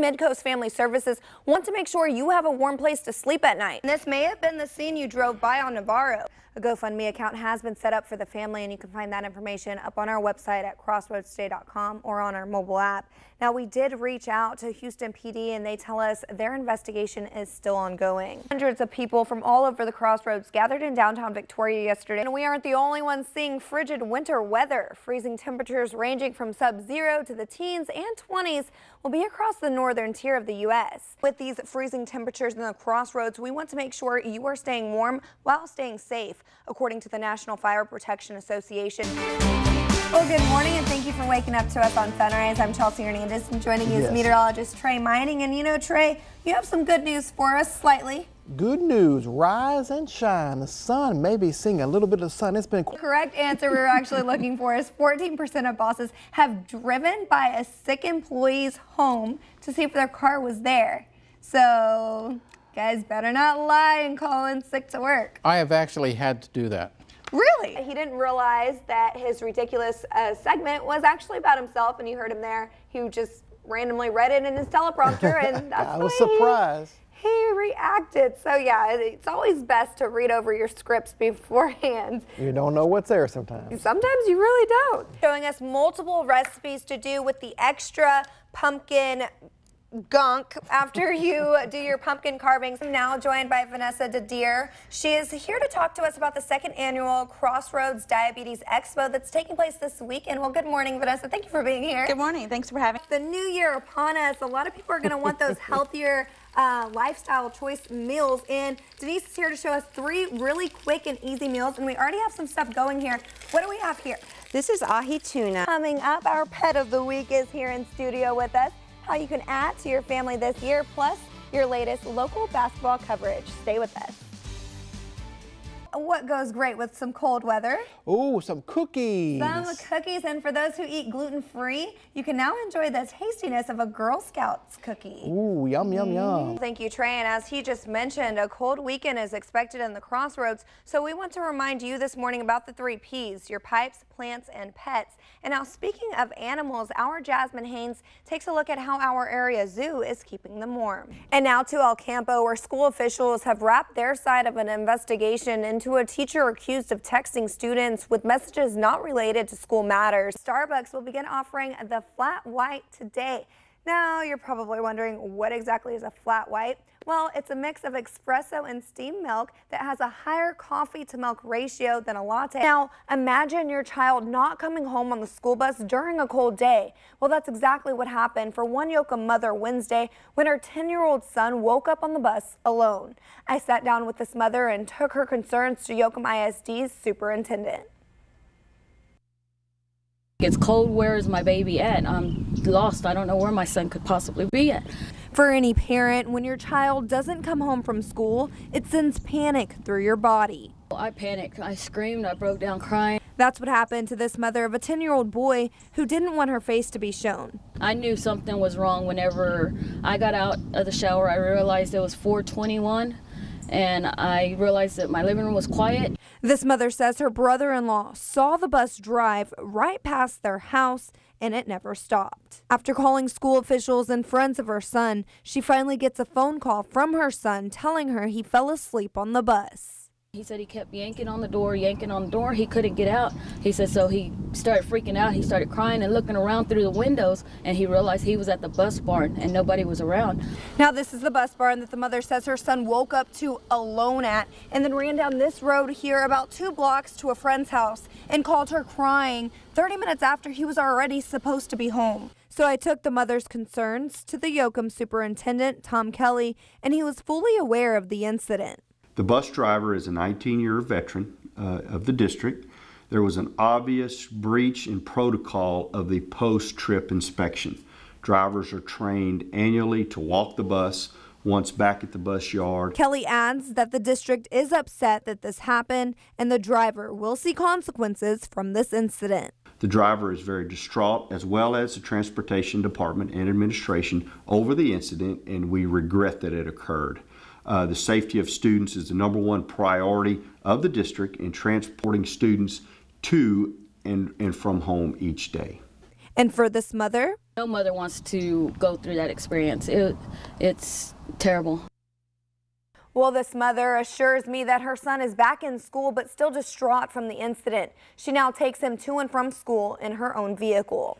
Midcoast Family Services want to make sure you have a warm place to sleep at night. This may have been the scene you drove by on Navarro. A GoFundMe account has been set up for the family, and you can find that information up on our website at crossroadstoday.com or on our mobile app. Now, we did reach out to Houston PD, and they tell us their investigation is still ongoing. Hundreds of people from all over the Crossroads gathered in downtown Victoria yesterday, and we aren't the only ones seeing frigid winter weather. Freezing temperatures ranging from sub-zero to the teens and 20s will be across the northern tier of the U.S. With these freezing temperatures in the Crossroads, we want to make sure you are staying warm while staying safe, according to the National Fire Protection Association. Well, good morning, and thank you for waking up to us on Sunrise. I'm Chelsey Hernandez, and joining me is meteorologist Trey Mining. And you know, Trey, you have some good news for us, slightly. Good news, rise and shine. The sun may be seeing a little bit of sun. It's been correct answer we were actually looking for is 14% of bosses have driven by a sick employee's home to see if their car was there. So, guys better not lie and call in sick to work. I have actually had to do that. Really? He didn't realize that his ridiculous segment was actually about himself, and you heard him there. He just randomly read it in his teleprompter, and that's I was surprised. He reacted. So yeah, it's always best to read over your scripts beforehand. You don't know what's there sometimes. Sometimes you really don't. Showing us multiple recipes to do with the extra pumpkin gunk after you do your pumpkin carvings. I'm now joined by Vanessa DeDeer. She is here to talk to us about the second annual Crossroads Diabetes Expo that's taking place this weekend. Well, good morning, Vanessa. Thank you for being here. Good morning. Thanks for having me. The new year upon us. A lot of people are going to want those healthier lifestyle choice meals, and Denise is here to show us 3 really quick and easy meals, and we already have some stuff going here. What do we have here? This is ahi tuna. Coming up, our pet of the week is here in studio with us. How you can add to your family this year, plus your latest local basketball coverage. Stay with us. What goes great with some cold weather? Oh, some cookies. Some cookies, and for those who eat gluten-free, you can now enjoy the tastiness of a Girl Scouts cookie. Ooh, yum, yum, yum. Thank you, Trey. And as he just mentioned, a cold weekend is expected in the Crossroads, so we want to remind you this morning about the 3 Ps, your pipes, plants, and pets. And now, speaking of animals, our Jasmine Haynes takes a look at how our area zoo is keeping them warm. And now to El Campo, where school officials have wrapped their side of an investigation into a teacher accused of texting students with messages not related to school matters. Starbucks will begin offering the flat white today. Now, you're probably wondering, what exactly is a flat white? Well, it's a mix of espresso and steamed milk that has a higher coffee to milk ratio than a latte. Now, imagine your child not coming home on the school bus during a cold day. Well, that's exactly what happened for one Yoakum mother Wednesday when her 10-year-old son woke up on the bus alone. I sat down with this mother and took her concerns to Yoakum ISD's superintendent. It's cold. Where is my baby at? I'm lost. I don't know where my son could possibly be at. For any parent, when your child doesn't come home from school, it sends panic through your body. I panicked. I screamed. I broke down crying. That's what happened to this mother of a 10-year-old boy who didn't want her face to be shown. I knew something was wrong whenever I got out of the shower. I realized it was 4:21. And I realized that my living room was quiet. This mother says her brother-in-law saw the bus drive right past their house, and it never stopped. After calling school officials and friends of her son, she finally gets a phone call from her son telling her he fell asleep on the bus. He said he kept yanking on the door. He couldn't get out. He said so he started freaking out. He started crying and looking around through the windows, and he realized he was at the bus barn and nobody was around. Now, this is the bus barn that the mother says her son woke up to alone at, and then ran down this road here about 2 blocks to a friend's house and called her crying 30 minutes after he was already supposed to be home. So I took the mother's concerns to the Yoakum superintendent, Tom Kelly, and he was fully aware of the incident. The bus driver is a 19-year veteran of the district. There was an obvious breach in protocol of the post-trip inspection. Drivers are trained annually to walk the bus once back at the bus yard. Kelly adds that the district is upset that this happened, and the driver will see consequences from this incident. The driver is very distraught, as well as the transportation department and administration, over the incident, and we regret that it occurred. The safety of students is the #1 priority of the district in transporting students to and from home each day. And for this mother, No mother wants to go through that experience. It's terrible. well, this mother assures me that her son is back in school but still distraught from the incident. She now takes him to and from school in her own vehicle.